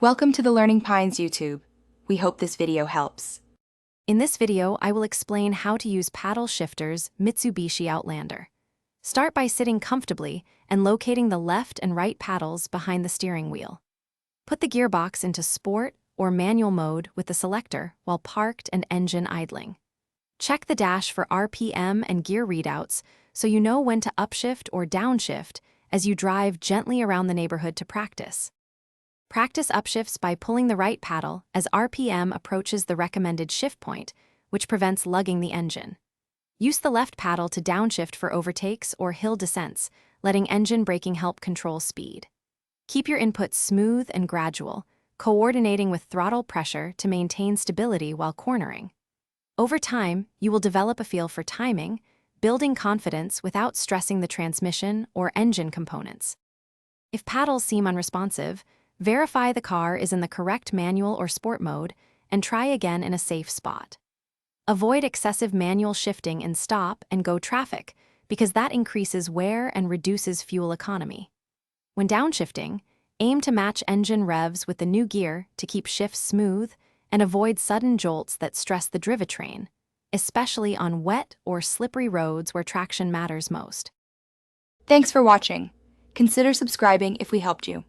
Welcome to the Learning Pines YouTube. We hope this video helps. In this video, I will explain how to use paddle shifters Mitsubishi Outlander. Start by sitting comfortably and locating the left and right paddles behind the steering wheel. Put the gearbox into sport or manual mode with the selector while parked and engine idling. Check the dash for RPM and gear readouts so you know when to upshift or downshift as you drive gently around the neighborhood to practice. Practice upshifts by pulling the right paddle as RPM approaches the recommended shift point, which prevents lugging the engine. Use the left paddle to downshift for overtakes or hill descents, letting engine braking help control speed. Keep your input smooth and gradual, coordinating with throttle pressure to maintain stability while cornering. Over time, you will develop a feel for timing, building confidence without stressing the transmission or engine components. If paddles seem unresponsive, verify the car is in the correct manual or sport mode and try again in a safe spot. Avoid excessive manual shifting in stop and go traffic because that increases wear and reduces fuel economy. When downshifting, aim to match engine revs with the new gear to keep shifts smooth and avoid sudden jolts that stress the drivetrain, especially on wet or slippery roads where traction matters most. Thanks for watching. Consider subscribing if we helped you.